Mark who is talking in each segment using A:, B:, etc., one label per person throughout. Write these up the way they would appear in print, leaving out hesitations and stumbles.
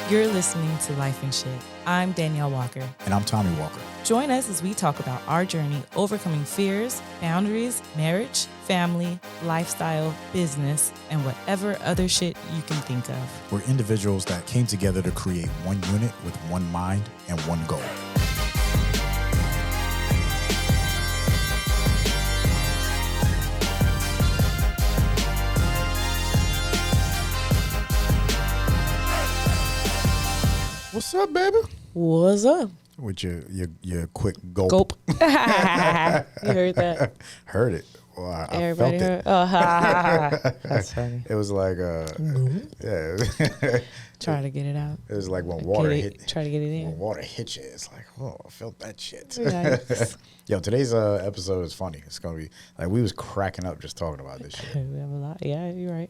A: You're listening to Lyfe and Shyt. I'm Daneyel Walker.
B: And I'm Tommy Walker.
A: Join us as we talk about our journey overcoming fears, boundaries, marriage, family, lifestyle, business, and whatever other shit you can think of.
B: We're individuals that came together to create one unit with one mind and one goal. What's up, baby?
A: What's up?
B: With your quick gulp.
A: Gulp. You heard that?
B: Heard it. Well, I
A: Everybody
B: felt
A: heard?
B: it.
A: Oh, ha, ha, ha. That's funny.
B: It was like, yeah.
A: Trying to get it out.
B: It was like when water hit.
A: Try to get it
B: When
A: in.
B: water hits you, it's like, oh, I felt that shit.
A: Nice.
B: Yo, today's episode is funny. It's gonna be like we was cracking up just talking about this shit.
A: We have a lot. Yeah, you're right.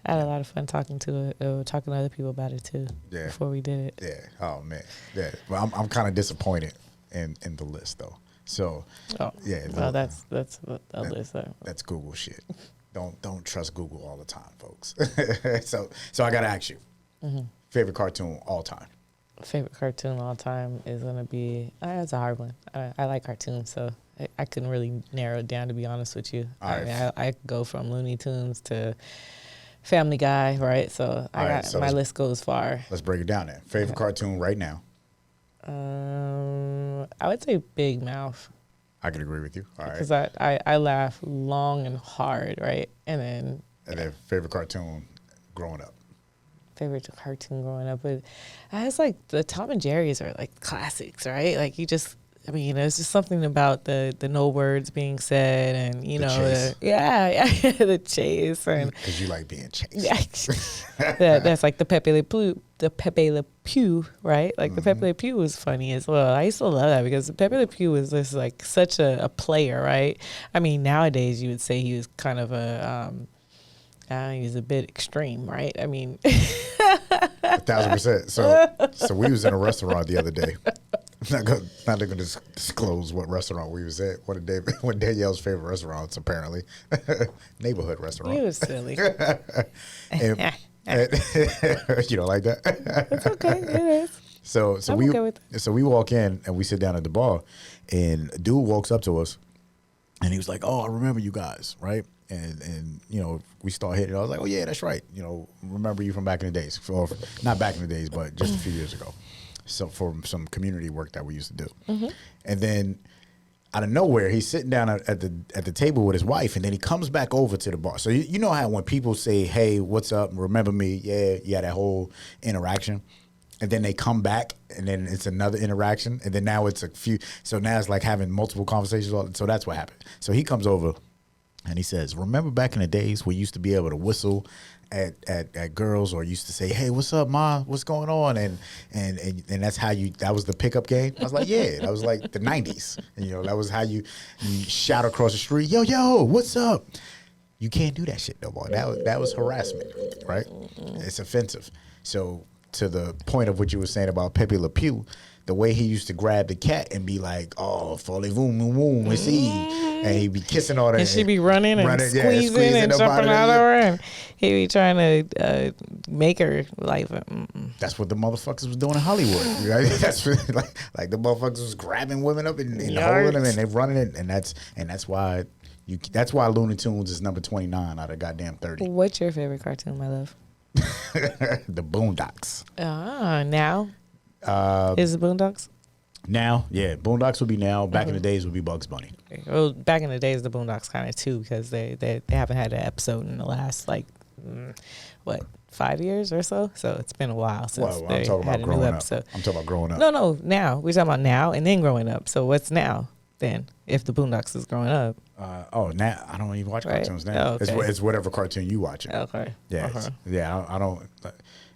A: I had a lot of fun talking to other people about it too.
B: Yeah.
A: Before we did it.
B: Yeah. Oh man. Yeah. But I'm kind of disappointed in the list though. So.
A: Oh.
B: Yeah.
A: Well, that's what a list.
B: That's Google shit. Don't trust Google all the time, folks. so I gotta ask you, favorite cartoon all time.
A: Favorite cartoon all time is gonna be. That's a hard one. I like cartoons, so I couldn't really narrow it down, to be honest with you.
B: All right.
A: I go from Looney Tunes to Family Guy, right? So my list goes far.
B: Let's break it down then. Favorite cartoon right now.
A: I would say Big Mouth.
B: I can agree with you. All right.
A: Because I laugh long and hard, right? And
B: then favorite cartoon growing up.
A: Favorite cartoon growing up, but it's like the Tom and Jerry's are like classics, right? Like it's just something about the no words being said, and the chase, and
B: because you like being chased.
A: That's like the Pepe Le Pew, right? Like the Pepe Le Pew was funny as well. I used to love that because Pepe Le Pew was just like such a player, right? I mean, nowadays you would say he was kind of he was a bit extreme, right? I mean,
B: 1,000%. So we was in a restaurant the other day. I'm not going to disclose what restaurant we was at. One of Danielle's favorite restaurants, apparently. Neighborhood restaurant.
A: he was silly.
B: and you don't like that?
A: It's okay. It is.
B: So
A: I'm okay with
B: so we walk in and we sit down at the bar, and a dude walks up to us, and he was like, "Oh, I remember you guys, right?" And we start hitting. I was like, "Oh yeah, that's right. Remember you from back in the days, or not back in the days, but just a few years ago." So for some community work that we used to do, and then out of nowhere, he's sitting down at the table with his wife, and then he comes back over to the bar. So you know how when people say, "Hey, what's up? Remember me?" Yeah, that whole interaction, and then they come back, and then it's another interaction, and then now it's a few. So now it's like having multiple conversations. So that's what happened. So he comes over, and he says, "Remember back in the days we used to be able to whistle at girls, or used to say, 'Hey, what's up, Ma? What's going on?' And that's how that was the pickup game." I was like, "Yeah, that was like the 90s. And, that was how you shout across the street, 'Yo, what's up?'" You can't do that shit no more. That was harassment, right? It's offensive. So to the point of what you were saying about Pepe Le Pew, the way he used to grab the cat and be like, "Oh, voulez-vous, moon, see," and he'd be kissing all that.
A: And she'd be running and squeezing and jumping out of her, and he'd be trying to make her life.
B: That's what the motherfuckers was doing in Hollywood. Right? That's like the motherfuckers was grabbing women up and holding them, and they running it, and that's why Looney Tunes is number 29 out of goddamn 30.
A: What's your favorite cartoon, my love?
B: The Boondocks.
A: Now. Is it Boondocks?
B: Now, yeah, Boondocks would be now. Back in the days would be Bugs Bunny.
A: Well, back in the days, the Boondocks kind of too, because they haven't had an episode in the last 5 years or so. So it's been a while since they had a new episode.
B: I'm talking about growing up.
A: No, now we're talking about now and then growing up. So what's now then? If the Boondocks is growing up.
B: Now I don't even watch cartoons now.
A: Oh, okay.
B: It's whatever cartoon you watch.
A: Okay.
B: Yeah, I don't.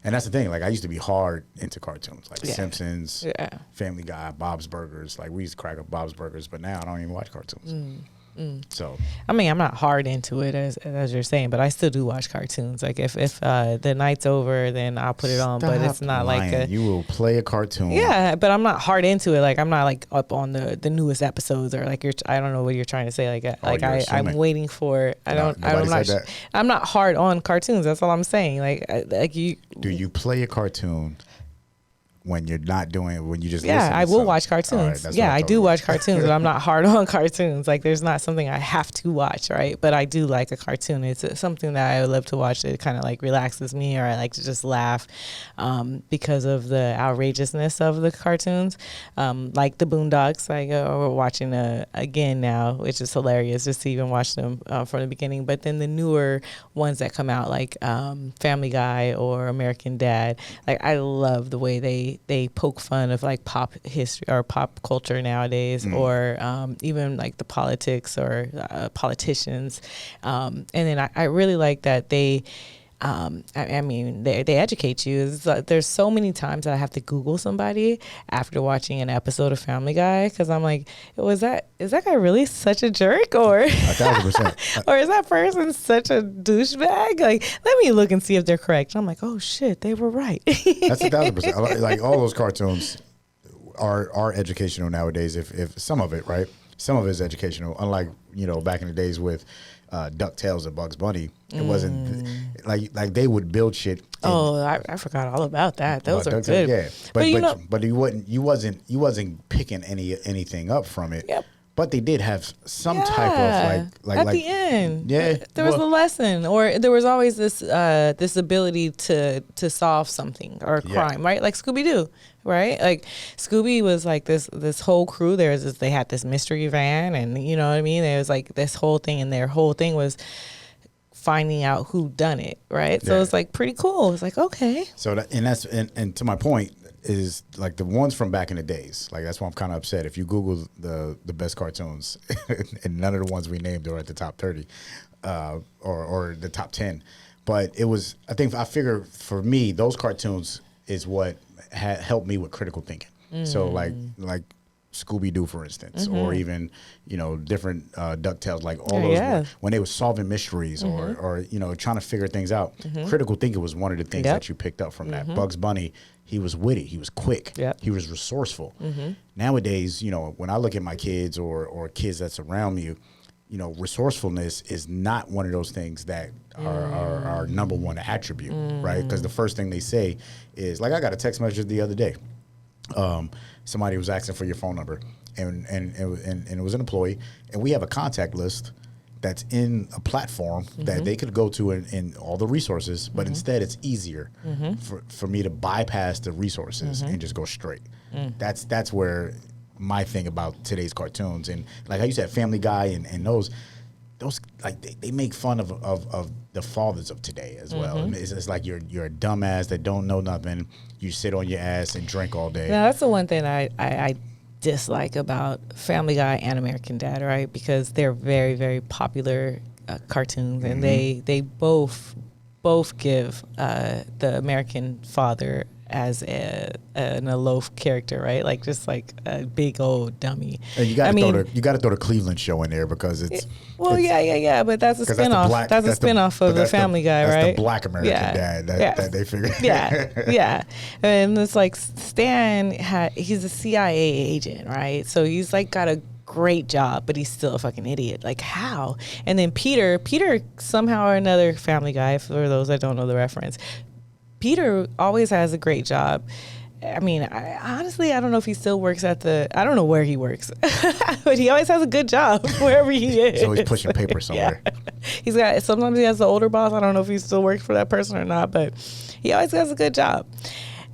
B: And that's the thing. Like I used to be hard into cartoons, like Simpsons, Family Guy, Bob's Burgers. Like we used to crack up Bob's Burgers, but now I don't even watch cartoons. So
A: I mean, I'm not hard into it as you're saying, but I still do watch cartoons. Like if the night's over, then I'll put it on. But it's not
B: lying. You will play a cartoon.
A: Yeah, but I'm not hard into it. Like I'm not like up on the newest episodes or like I don't know what you're trying to say. I'm waiting for. I'm not hard on cartoons. That's all I'm saying. Like you.
B: Do you play a cartoon when you're not doing it, when you just
A: yeah, I will watch cartoons.
B: Right,
A: I do watch cartoons, but I'm not hard on cartoons. Like there's not something I have to watch, right? But I do like a cartoon. It's something that I love to watch. It kind of like relaxes me, or I like to just laugh because of the outrageousness of the cartoons. Like the Boondocks, we're watching again now, which is hilarious just to even watch them from the beginning. But then the newer ones that come out, like Family Guy or American Dad, like I love the way they poke fun of like pop history or pop culture nowadays, or even like the politics or politicians. And then I really like that they they educate you. There's so many times that I have to Google somebody after watching an episode of Family Guy, because I'm like, is that guy really such a jerk, or 1,000%, or is that person such a douchebag? Like, let me look and see if they're correct. And I'm like, oh shit, they were right.
B: That's 1,000%. Like all those cartoons are educational nowadays. If some of it, right, some of it is educational. Unlike back in the days with DuckTales and Bugs Bunny, it wasn't like they would build shit.
A: I forgot all about that. Those are good.
B: Yeah, but you wasn't picking anything up from it.
A: Yep.
B: But they did have some type of like
A: at the end.
B: Yeah,
A: there was a lesson, or there was always this ability to solve something or a crime, right? Like Scooby Doo, right? Like Scooby was like this whole crew. They had this mystery van, and you know what I mean. There was like this whole thing, and their whole thing was finding out who done it, right? So it's like pretty cool. It's like, okay.
B: So and to my point is like the ones from back in the days. Like that's why I'm kind of upset. If you Google the best cartoons, and none of the ones we named are at the top 30, or the top 10. But it was, I figure for me, those cartoons is what helped me with critical thinking. So like Scooby-Doo, for instance, or even, different DuckTales, like all those, when they were solving mysteries or trying to figure things out. Critical thinking was one of the things that you picked up from that. Bugs Bunny, he was witty, he was quick, he was resourceful. Nowadays, when I look at my kids or kids that's around me, resourcefulness is not one of those things that are our number one attribute, right? Because the first thing they say is, like, I got a text message the other day. Somebody was asking for your phone number, and it was an employee, and we have a contact list that's in a platform that they could go to in all the resources, but instead it's easier for me to bypass the resources and just go straight. That's where my thing about today's cartoons, and like how you said, Family Guy and those like they make fun of the fathers of today as well. It's like you're a dumbass that don't know nothing. You sit on your ass and drink all day.
A: Now that's the one thing I dislike about Family Guy and American Dad, right? Because they're very, very popular cartoons, and they both give the American father as an aloof character, right? Like just like a big old dummy.
B: And you got to throw the Cleveland show in there because it's
A: yeah. But that's a spinoff. That's a spinoff of the Family Guy, right?
B: That's the Black American Dad that they figured.
A: Yeah. And it's like Stan he's a CIA agent, right? So he's like got a great job, but he's still a fucking idiot. Like how? And then Peter somehow or another, Family Guy, for those that don't know the reference, Peter always has a great job. I mean, honestly, I don't know if he still works I don't know where he works, but he always has a good job wherever he is.
B: He's always pushing paper somewhere.
A: Sometimes he has the older boss. I don't know if he still works for that person or not, but he always has a good job.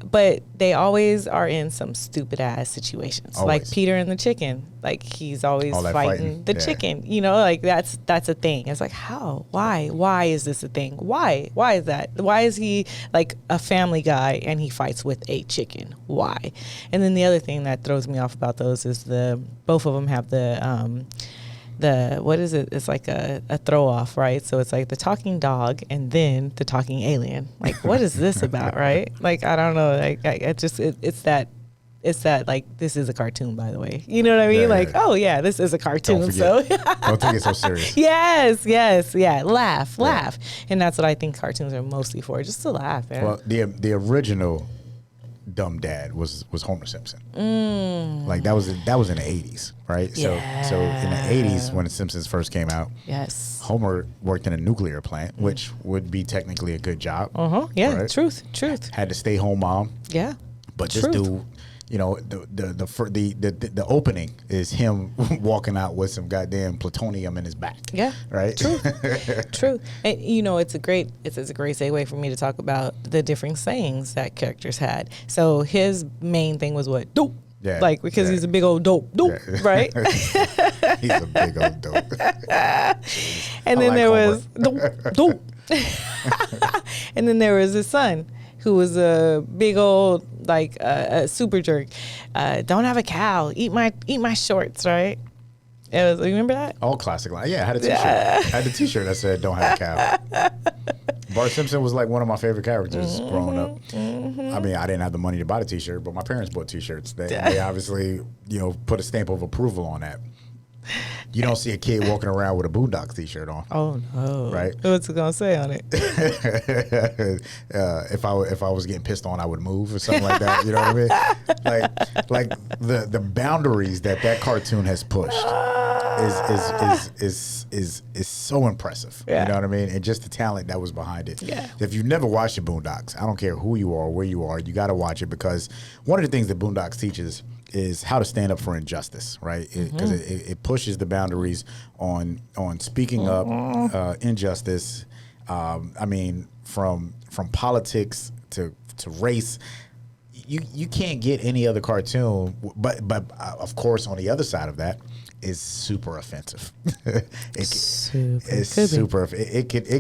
A: But they always are in some stupid ass situations, like Peter and the chicken. Like he's always fighting the chicken. Like that's a thing. It's like how, why is this a thing? Why is that? Why is he like a Family Guy and he fights with a chicken? Why? And then the other thing that throws me off about those is both of them have the what is it? It's like a throw off, right? So it's like the talking dog and then the talking alien. Like, what is this about, right? Like, I don't know. Like, it's that it's that like, this is a cartoon, by the way. You know what I mean?
B: Yeah,
A: like,
B: yeah.
A: oh yeah, this is a cartoon.
B: Don't
A: So
B: forget. Don't take it so serious.
A: yes, yeah. Laugh. And that's what I think cartoons are mostly for, just to laugh, man.
B: Well, the original dumb dad was Homer Simpson. Like that was in the 80s, right? So in the 80s when the Simpsons first came out,
A: yes.
B: Homer worked in a nuclear plant, which would be technically a good job.
A: Yeah,
B: right?
A: truth.
B: Had to stay home mom.
A: Yeah.
B: But this dude, you know, the opening is him walking out with some goddamn plutonium in his back.
A: Yeah.
B: Right.
A: True. And you know, it's a great segue for me to talk about the different sayings that characters had. So his main thing was what? Dope.
B: Yeah.
A: Like, because he's a big old dope,
B: Yeah.
A: right?
B: He's a big old dope.
A: And then there was dope. And then there was his son, who was a big old like a super jerk. Don't have a cow. Eat my shorts, right? It was. You remember that?
B: All classic line. Yeah, I had a T-shirt. I had the T-shirt that said "Don't have a cow." Bart Simpson was like one of my favorite characters growing up. I mean, I didn't have the money to buy the T-shirt, but my parents bought T-shirts. They obviously, you know, put a stamp of approval on that. You don't see a kid walking around with a Boondocks T-shirt on.
A: Oh no!
B: Right?
A: What's it gonna say on it?
B: If I was getting pissed on, I would move or something like that. You know what I mean? Like the boundaries that cartoon has pushed is so impressive.
A: Yeah.
B: You know what I mean? And just the talent that was behind it.
A: Yeah.
B: If you've never watched the Boondocks, I don't care who you are, where you are, you got to watch it, because one of the things that Boondocks teaches is how to stand up for injustice, right? Because it pushes the boundaries on speaking up injustice. I mean, from politics to race. You can't get any other cartoon, but of course on the other side of that is super offensive. It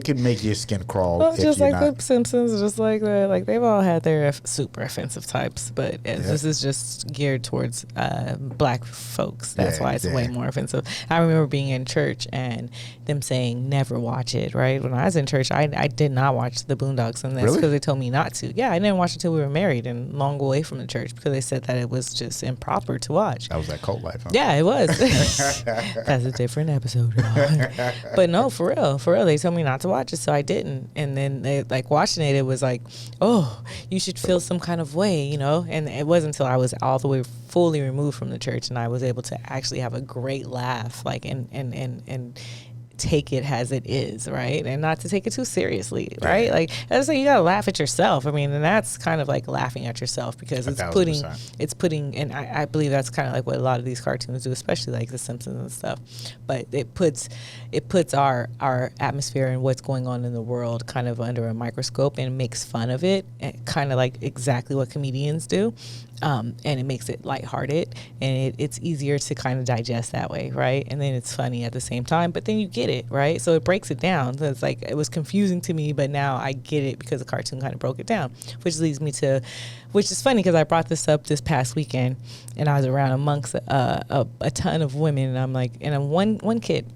B: could make your skin crawl.
A: Well,
B: if
A: just
B: you're
A: like
B: not.
A: the Simpsons, just like that. Like they've all had their super offensive types, but this is just geared towards black folks. That's why it's way more offensive. I remember being in church and them saying never watch it. Right when I was in church, I did not watch the Boondocks, and that's because they told me not to. Yeah, I didn't watch it until we were married and long away from the church because they said that it was just improper to watch.
B: That was that cult life. Huh?
A: Yeah, it was. That's a different episode. But no, for real, they told me not to watch it, so I didn't. And then they like watching it, it was like, oh, you should feel some kind of way, you know. And it wasn't until I was all the way fully removed from the church and I was able to actually have a great laugh, like and take it as it is, right? And not to take it too seriously, right?
B: Yeah.
A: Like I was saying, you gotta laugh at yourself. I mean, and that's kind of like laughing at yourself because it's
B: 1,000%.
A: putting, and I believe that's kind of like what a lot of these cartoons do, especially like The Simpsons and stuff. But it puts our atmosphere and what's going on in the world kind of under a microscope and makes fun of it, kind of like exactly what comedians do. And it makes it lighthearted, and it's easier to kind of digest that way, right? And then it's funny at the same time, but then you get it, right? So it breaks it down. So it's like, it was confusing to me, but now I get it because the cartoon kind of broke it down, which leads me to, which is funny because I brought this up this past weekend, and I was around amongst a ton of women, and I'm like, and I'm one kid.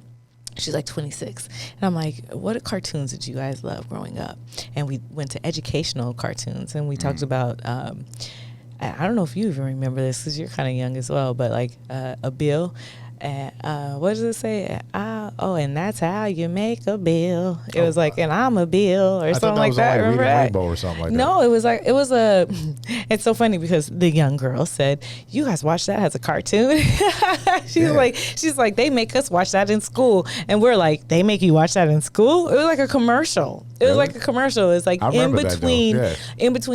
A: She's like 26. And I'm like, what cartoons did you guys love growing up? And we went to educational cartoons, and we talked about, I don't know if you even remember this because you're kind of young as well, but like a bill. What does it say? And that's how you make a bill. It was like, and I'm a bill or something like that.
B: Like
A: Remember
B: Reading
A: that?
B: Rainbow or something like that.
A: No, it was a. It's so funny because the young girl said, "You guys watch that as a cartoon?" she's like, they make us watch that in school, and we're like, they make you watch that in school? It was like a commercial. It was like a commercial. It's like in between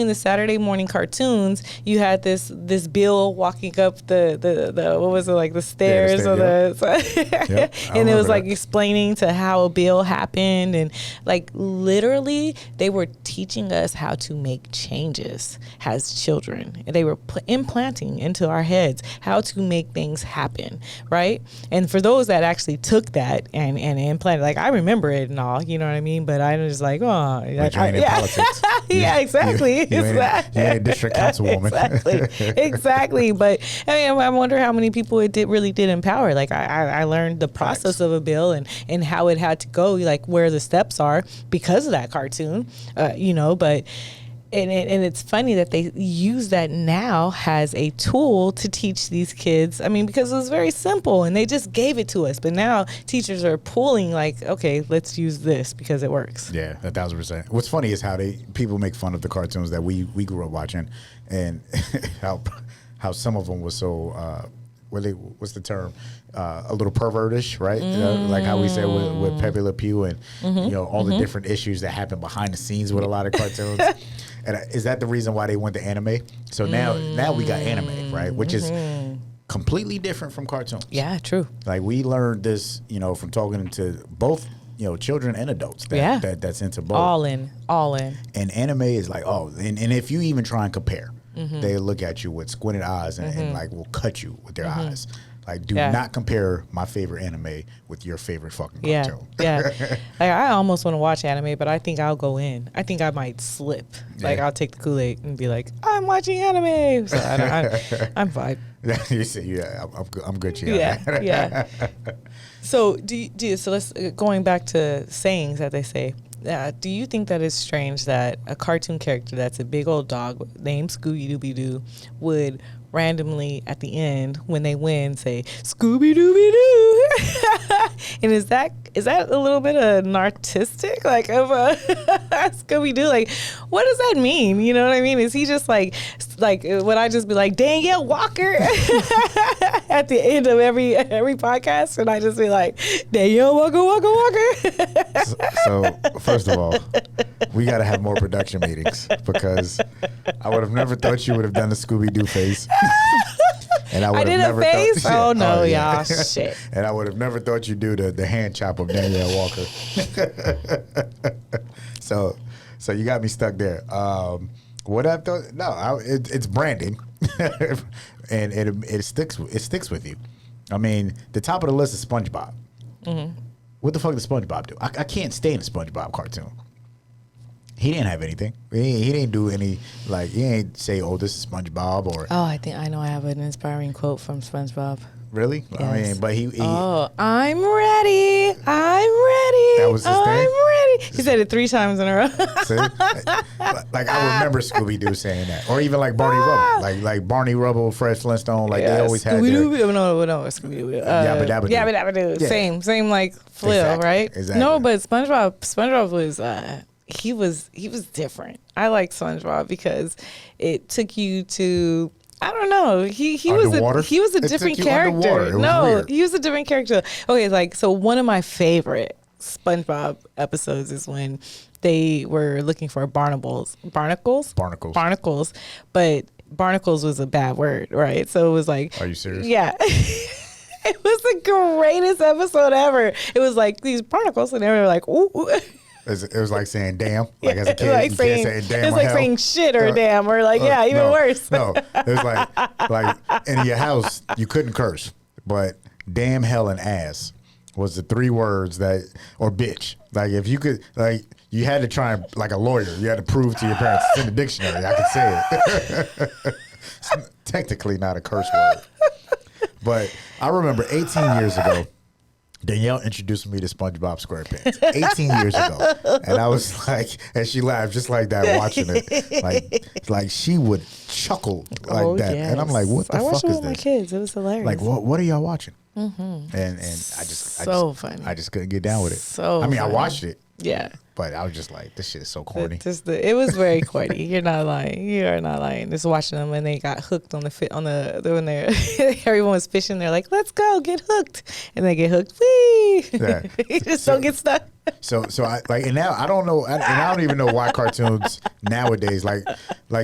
A: the Saturday morning cartoons, you had this bill walking up the what was it, like the stairs or and it was like explaining to how a bill happened, and like literally they were teaching us how to make changes as children. They were implanting into our heads how to make things happen, right? And for those that actually took that and implanted, like I remember it and all, you know what I mean? But I was just like, oh,
B: like you ain't in politics.
A: Yeah, exactly.
B: You ain't a district councilwoman.
A: Exactly. But I mean, I wonder how many people it really did empower. Like I learned the process of a bill and how it had to go, like where the steps are because of that cartoon, you know. But And it's funny that they use that now as a tool to teach these kids. I mean, because it was very simple and they just gave it to us. But now teachers are pulling like, okay, let's use this because it works.
B: Yeah, 1,000%. What's funny is how people make fun of the cartoons that we grew up watching, and how some of them was so what's the term? A little pervertish, right? Like how we said with Pepe Le Pew and all the different issues that happen behind the scenes with a lot of cartoons. And is that the reason why they went to anime? So now we got anime, right? Which is completely different from cartoons.
A: Yeah, true.
B: Like we learned this, from talking to both, children and adults that's into both.
A: All in.
B: And anime is like, and if you even try and compare, they look at you with squinted eyes and like will cut you with their eyes. Like, do not compare my favorite anime with your favorite fucking cartoon.
A: Yeah. Like, I almost want to watch anime, but I think I'll go in. I think I might slip. Like, I'll take the Kool-Aid and be like, I'm watching anime. So I'm fine.
B: You say, I'm good.
A: Yeah. So so let's going back to sayings that they say. Do you think that it's strange that a cartoon character that's a big old dog named Scooby-Dooby-Doo would randomly at the end when they win say Scooby-Dooby-Doo? And is that a little bit of narcissistic, like of a Scooby-Doo? Like, what does that mean? You know what I mean? Is he just like would I just be like Daneyel Walker at the end of every podcast, and I just be like Daneyel Walker?
B: So first of all, we got to have more production meetings, because I would have never thought you would have done the Scooby-Doo face. And I
A: did a face? Oh, no, y'all. Shit.
B: And I would have never thought you'd do the hand chop of Daneyel Walker. So you got me stuck there. What I thought? No, it's branding, and it sticks with you. I mean, the top of the list is SpongeBob. What the fuck does SpongeBob do? I can't stand a SpongeBob cartoon. He didn't have anything. He didn't do any, like, he ain't say, oh, this is SpongeBob, or...
A: Oh, I think I know I have an inspiring quote from SpongeBob.
B: Really? Yes. I mean, but he
A: oh, I'm ready. That
B: was his thing?
A: I'm ready. He said it 3 times in a row.
B: See? Like, I remember Scooby-Doo saying that. Or even like Barney Rubble. Like Barney Rubble, Fred Flintstone, like they always had their...
A: No, Scooby-Doo.
B: Yabba Dabba Doo.
A: Yeah. Same like Flip, right?
B: Exactly.
A: No, but SpongeBob was... He was different. I like SpongeBob because it took you to, I don't know. He was a different character. No, he was a different character. Okay, like, so one of my favorite SpongeBob episodes is when they were looking for barnacles, but barnacles was a bad word, right? So it was like,
B: are you serious?
A: Yeah. It was the greatest episode ever. It was like these barnacles, and they were like, ooh.
B: It was like saying damn. Like as a kid,
A: like
B: you
A: saying,
B: can't say damn.
A: It's like
B: hell.
A: saying shit or damn, or like, even worse.
B: No, it was like in your house, you couldn't curse, but damn, hell, and ass was the 3 words that, or bitch. Like if you could, like you had to try and, like a lawyer, you had to prove to your parents it's in the dictionary. I could say it. It's technically not a curse word. But I remember 18 years ago, Danielle introduced me to SpongeBob SquarePants 18 years ago. And I was like, and she laughed just like that watching it. Like she would chuckle like that. Yes. And I'm like, what the fuck is this? I watched it with
A: my kids. It was hilarious.
B: Like, what are y'all watching?
A: Mm-hmm.
B: And I just
A: funny.
B: I just couldn't get down with it.
A: Funny.
B: I watched it.
A: Yeah.
B: But I was just like, this shit is so corny.
A: It was very corny. You're not lying. You are not lying. Just watching them when they got hooked when everyone was fishing. They're like, let's go, get hooked, and they get hooked. Whee! Yeah. You just don't get stuck.
B: So I like, and now I don't know, and I don't even know why cartoons nowadays like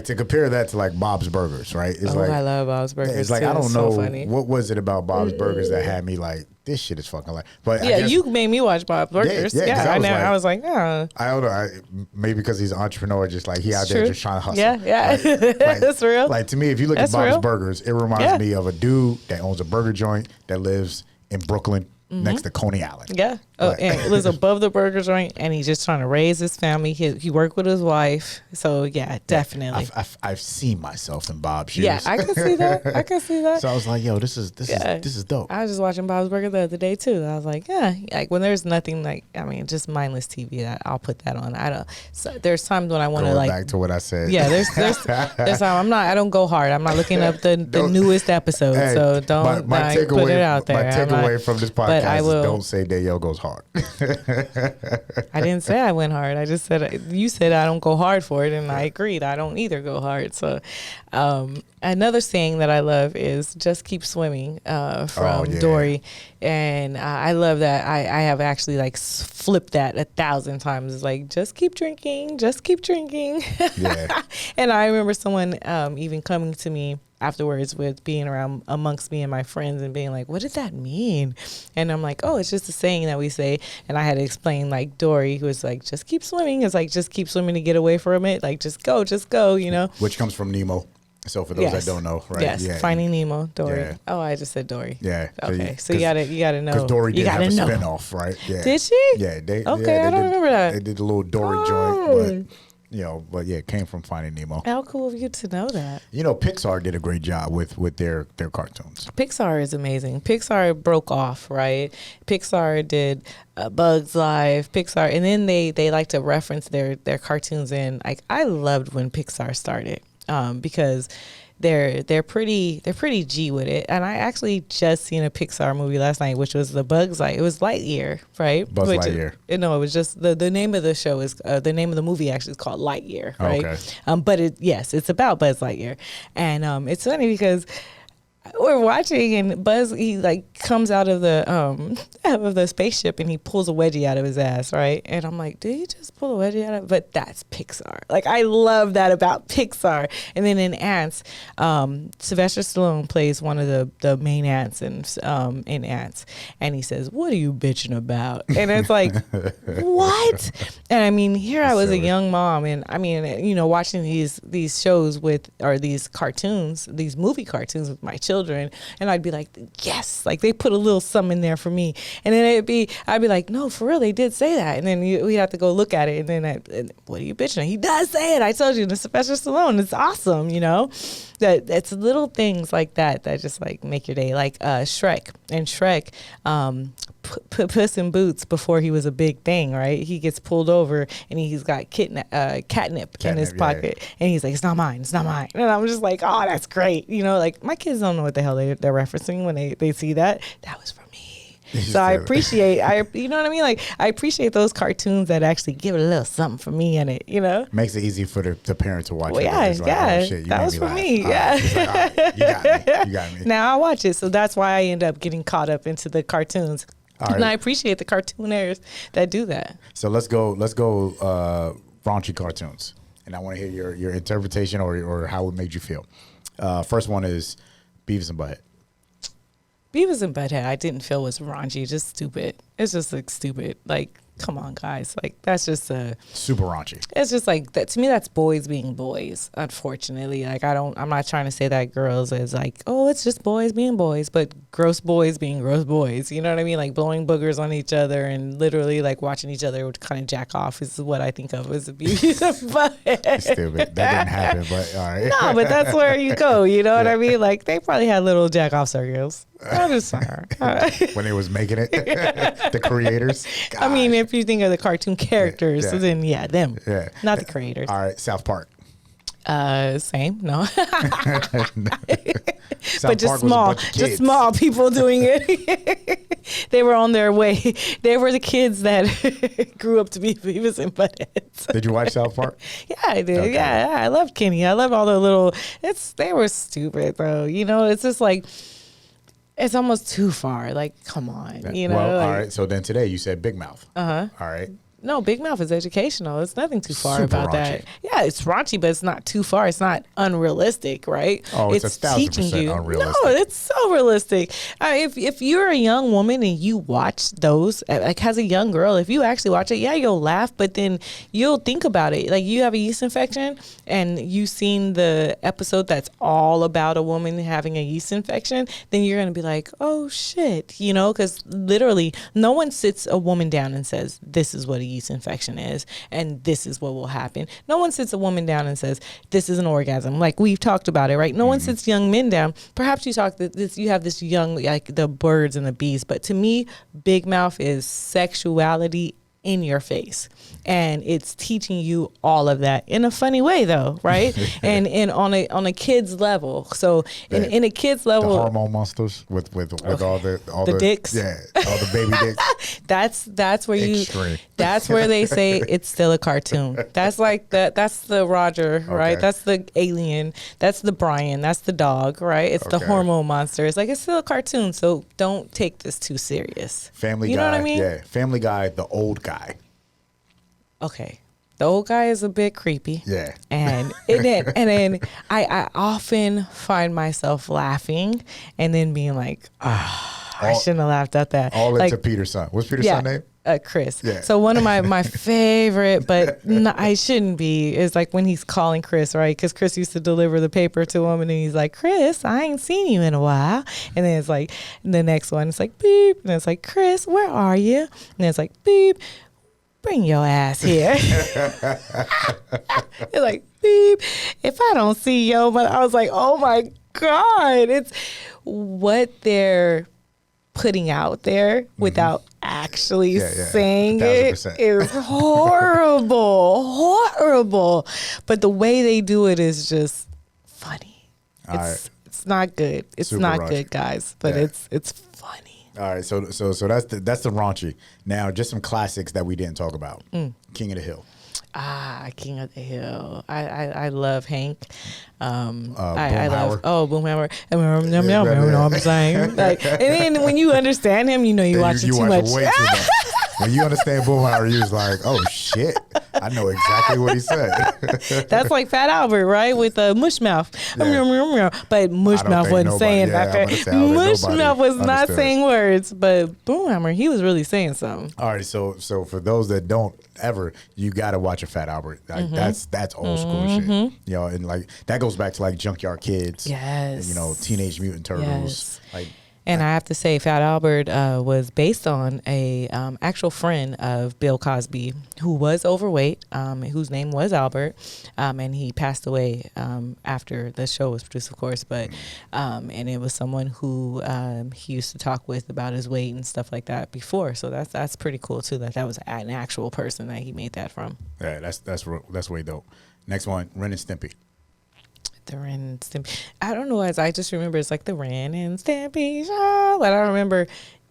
B: to compare that to like Bob's Burgers, right? It's like
A: I love Bob's Burgers.
B: It's like
A: too.
B: I don't know
A: funny.
B: What was it about Bob's Burgers that had me like, this shit is fucking like. But
A: yeah, you made me watch Bob's Burgers. Yeah, I was like, oh.
B: I don't know. Maybe because he's an entrepreneur, just like he out there just trying to hustle.
A: Yeah. Like, that's real.
B: Like to me, if you look at Bob's Burgers, it reminds me of a dude that owns a burger joint that lives in Brooklyn next to Coney Island.
A: Yeah. Oh, and it was above the burger joint, and he's just trying to raise his family. He worked with his wife, so yeah, definitely.
B: I've seen myself in Bob's shoes.
A: Yeah, I can see that. I can see that.
B: So I was like, yo, this is dope.
A: I was just watching Bob's Burger the other day too. I was like, yeah, like when there's nothing like, I mean, just mindless TV, that I'll put that on. I don't. So there's times when I want to like
B: back to what I said.
A: Yeah, there's time I don't go hard. I'm not looking up the newest episode,
B: Hey,
A: so don't
B: my
A: put it out there.
B: My takeaway from this podcast is don't say Daneyel goes hard.
A: I didn't say I went hard. I just said, you said I don't go hard for it, and I agreed. I don't either go hard. So another saying that I love is just keep swimming from Dory. And I love that. I have actually like flipped that 1,000 times. It's like, just keep drinking, just keep drinking. Yeah. And I remember someone even coming to me afterwards with being around amongst me and my friends and being like, what did that mean? And I'm like, oh, it's just a saying that we say. And I had to explain, like, Dory, who was like, just keep swimming. It's like, just keep swimming to get away from it. Like, just go, you know.
B: Which comes from Nemo. So for those that don't know, right?
A: Yes,
B: yeah.
A: Finding Nemo, Dory. Yeah. Oh, I just said Dory.
B: Yeah.
A: Okay, so you gotta know.
B: Because Dory did have a spinoff, right? Yeah.
A: Did she?
B: Yeah.
A: I don't remember that.
B: They did a little Dory joint, but it came from Finding Nemo.
A: How cool of you to know that.
B: Pixar did a great job with their cartoons.
A: Pixar is amazing. Pixar broke off, right? Pixar did Bug's Life, Pixar, and then they like to reference their cartoons in. Like, I loved when Pixar started. Because they're pretty G with it. And I actually just seen a Pixar movie last night, which was the Bug's Life. It was Lightyear, right?
B: Buzz Lightyear.
A: No, it was just the name of the show is the name of the movie actually is called Lightyear, right? Okay. But it's about Buzz Lightyear, and it's funny because we're watching and Buzz, he like comes out of the spaceship and he pulls a wedgie out of his ass, right? And I'm like, did he just pull a wedgie out of? But that's Pixar. Like, I love that about Pixar. And then in Ants, Sylvester Stallone plays one of the main ants in Ants, and he says, "What are you bitching about?" And it's like, what? And I mean, here I was a young mom, and I mean, watching these shows these cartoons, these movie cartoons with my children. And I'd be like, yes, like they put a little something in there for me. And then I'd be like, no, for real, they did say that. And then we'd have to go look at it. And then what are you bitching at? He does say it. I told you, the Sylvester Stallone, it's awesome, that it's little things like that just like make your day. Like Shrek. And Shrek, Puss in Boots, before he was a big thing, right? He gets pulled over and he's got catnip in his pocket, and he's like, it's not mine, and I'm just like, oh, that's great. Like, my kids don't know what the hell they're referencing when they see that was for me. So I appreciate you know what I mean? Like, I appreciate those cartoons that actually give it a little something for me in it,
B: Makes it easy for the parent to watch.
A: Well,
B: it.
A: Yeah,
B: like, oh, shit,
A: that was for me. Yeah.
B: Like, you got me.
A: Now I watch it, so that's why I end up getting caught up into the cartoons. Right. And I appreciate the cartooners that do that.
B: So let's go raunchy cartoons. And I want to hear your interpretation or how it made you feel. First one is Beavis and Butthead.
A: Beavis and Butthead, I didn't feel was raunchy, just stupid. It's just like stupid. Like, come on, guys. Like, that's just
B: super raunchy.
A: It's just like that. To me, that's boys being boys, unfortunately. Like, I'm not trying to say that girls is like, oh, it's just boys being boys, but gross boys being gross boys. You know what I mean? Like, blowing boogers on each other and literally like watching each other kind of jack off is what I think of as a Beavis and Butthead.
B: Stupid. That didn't happen, but all right.
A: No, but that's where you go. You know what I mean? Like, they probably had little jack off circles. I'm just sorry.
B: When they was making it, the creators. Gosh.
A: I mean, if you think of the cartoon characters, then them. Yeah. Not the creators.
B: All right, South Park.
A: Same, no.
B: But
A: just small people doing it. They were on their way. They were the kids that grew up to be Beavis and Butthead.
B: Did you watch South Park?
A: Yeah, I did. Okay. Yeah, I loved Kenny. I loved all the little. They were stupid though. It's just like. It's almost too far. Like, come on, Well,
B: all right. So then today you said Big Mouth.
A: Uh-huh.
B: All right.
A: No, Big Mouth is educational. It's nothing too far
B: Super
A: about
B: raunchy.
A: that. Yeah, it's raunchy, but it's not too far. It's not unrealistic, right?
B: Oh, it's 1,000% unrealistic.
A: No, it's so realistic. If you're a young woman and you watch those, like as a young girl, if you actually watch it, yeah, you'll laugh, but then you'll think about it. Like you have a yeast infection and you've seen the episode that's all about a woman having a yeast infection, then you're going to be like, oh shit, you know, because literally no one sits a woman down and says, this is what a yeast infection is and this is what will happen. No one sits a woman down and says, this is an orgasm. Like we've talked about it, right? No one sits young men down. Perhaps you have this young, like the birds and the bees, but to me, Big Mouth is sexuality in your face, and it's teaching you all of that in a funny way though, right? and on a kid's level. So in a kid's level,
B: the hormone monsters with all the
A: dicks,
B: yeah, all the baby dicks.
A: that's where
B: Extreme.
A: that's where they say it's still a cartoon. That's like that's the Roger, right?
B: Okay.
A: That's the alien, that's the Brian, that's the dog, right? It's the
B: Okay.
A: hormone monster. It's like it's still a cartoon, so don't take this too serious.
B: Family
A: You
B: Guy,
A: know what I mean?
B: yeah, Family Guy, the old guy.
A: Okay. The old guy is a bit creepy.
B: Yeah.
A: And then I often find myself laughing and then being like, I shouldn't have laughed at that.
B: All
A: like,
B: into Peter's son. What's Peter's son name?
A: Chris.
B: Yeah.
A: So one of my favorite, but I shouldn't be, is like when he's calling Chris, right? Because Chris used to deliver the paper to him, and then he's like, Chris, I ain't seen you in a while. And then it's like the next one, it's like beep, and it's like, Chris, where are you? And then it's like beep. Bring your ass here. It's like, beep. If I don't see yo, but I was like, oh my God. It's what they're putting out there without actually saying it
B: 1,000%.
A: is horrible. But the way they do it is just funny. It's not good. It's
B: Super
A: not
B: raunchy.
A: good, guys, but it's funny.
B: All right, so that's the raunchy. Now, just some classics that we didn't talk about. King of the Hill.
A: King of the Hill. I love Hank. I
B: Boomhauer.
A: love Boomhauer. You know what I'm saying? Like, and then when you understand him, you know you're watching too much.
B: Way too much. When you understand Boomhauer, you was like, oh shit, I know exactly what he said.
A: That's like Fat Albert, right? With Mush Mouth. But Mush Mouth wasn't saying that. Mush Mouth was not saying words, but Boomhauer, he was really saying something.
B: All right, so for those that don't ever, you got to watch a Fat Albert. Like that's old school shit. You know, and like that goes back to like Junkyard Kids.
A: Yes.
B: And, you know, Teenage Mutant Turtles.
A: Yes.
B: Like.
A: And I have to say, Fat Albert was based on a actual friend of Bill Cosby who was overweight, whose name was Albert, and he passed away after the show was produced, of course. But and it was someone who he used to talk with about his weight and stuff like that before. So that's pretty cool too. That was an actual person that he made that from.
B: Yeah, that's way dope. Next one, Ren and Stimpy.
A: The Ren and Stimpy. I don't know, as I just remember it's like the Ren and Stimpy show, but I don't remember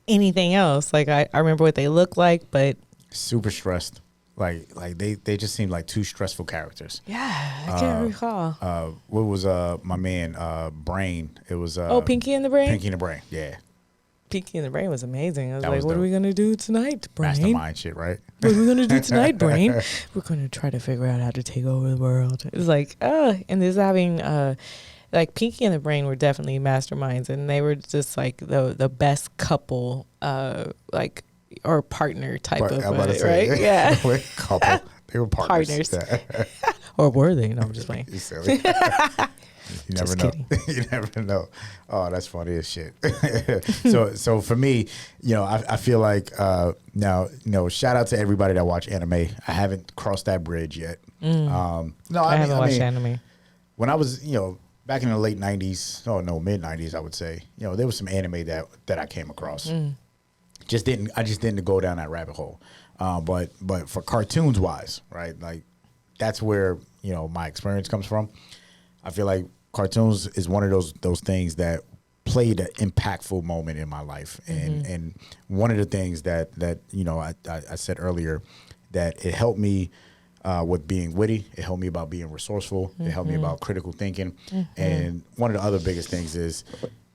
A: anything else. Like I remember what they look like, but
B: super stressed. Like they just seemed like two stressful characters.
A: Yeah, I can't recall.
B: What was my man Brain? It was
A: Pinky and the Brain.
B: Pinky and the Brain. Yeah.
A: Pinky and the Brain was amazing. I was
B: That
A: like,
B: was
A: what are
B: dope.
A: we gonna do tonight, Brain?
B: Mastermind shit, right?
A: What are we gonna do tonight, Brain? We're gonna try to figure out how to take over the world. It's like, and this having like Pinky and the Brain were definitely masterminds, and they were just like the best couple, like or partner type of
B: I'm about to
A: right?
B: say,
A: Yeah,
B: couple. They were partners.
A: Partners. Or were they? No, I'm just playing.
B: You silly. You never
A: Just
B: know.
A: kidding.
B: You never know. Oh, that's funny as shit. So for me, you know, I feel like now, you know, shout out to everybody that watch anime. I haven't crossed that bridge yet. No,
A: I haven't watched anime.
B: When I was, you know, back in the late '90s, mid '90s, I would say, you know, there was some anime that I came across. I just didn't go down that rabbit hole. But for cartoons wise, right? Like that's where, you know, my experience comes from. I feel like cartoons is one of those things that played an impactful moment in my life. And one of the things that you know, I said earlier that it helped me with being witty. It helped me about being resourceful. It helped me about critical thinking. And one of the other biggest things is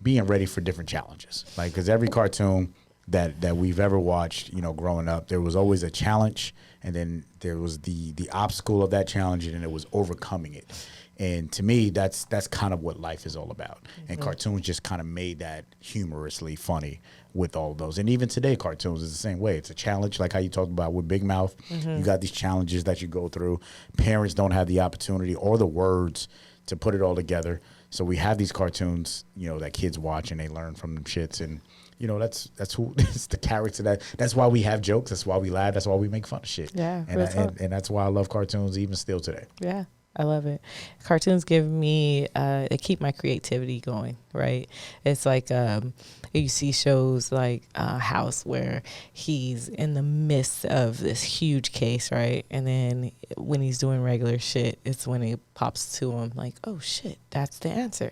B: being ready for different challenges. Like, because every cartoon that we've ever watched, growing up. There was always a challenge, and then there was the obstacle of that challenge, and then it was overcoming it. And to me, that's kind of what life is all about. Mm-hmm. And cartoons just kind of made that humorously funny with all of those. And even today, cartoons is the same way. It's a challenge, like how you talked about with Big Mouth. Mm-hmm. You got these challenges that you go through. Parents don't have the opportunity or the words to put it all together. So we have these cartoons, that kids watch and they learn from them shits. And that's who it's the character that's why we have jokes. That's why we laugh. That's why we make fun of shit.
A: Yeah,
B: and that's why I love cartoons even still today.
A: Yeah. I love it. Cartoons give me, they keep my creativity going, right? It's like you see shows like House where he's in the midst of this huge case, right? And then when he's doing regular shit, it's when it pops to him like, oh shit, that's the answer.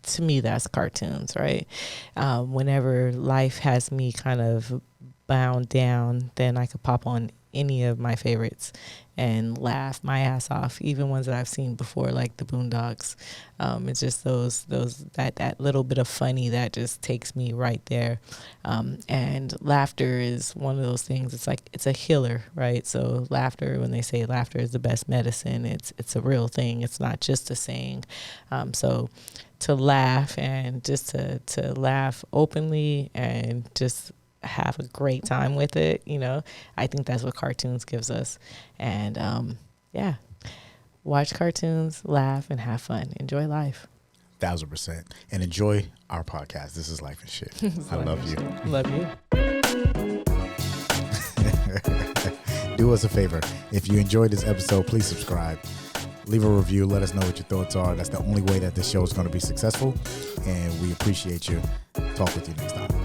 A: To me, that's cartoons, right? Whenever life has me kind of bound down, then I could pop on any of my favorites and laugh my ass off, even ones that I've seen before, like the Boondocks. It's just that little bit of funny that just takes me right there. And laughter is one of those things. It's like it's a healer, right? So laughter, when they say laughter is the best medicine, it's a real thing. It's not just a saying. So to laugh and just to laugh openly and just have a great time with it, I think that's what cartoons gives us. And watch cartoons, laugh, and have fun. Enjoy life.
B: 1,000%. And enjoy our podcast. This is Lyfe and Shyt. I love you.
A: Love
B: you. Do us a favor. If you enjoyed this episode, please subscribe. Leave a review. Let us know what your thoughts are. That's the only way that this show is going to be successful. And we appreciate you. Talk with you next time.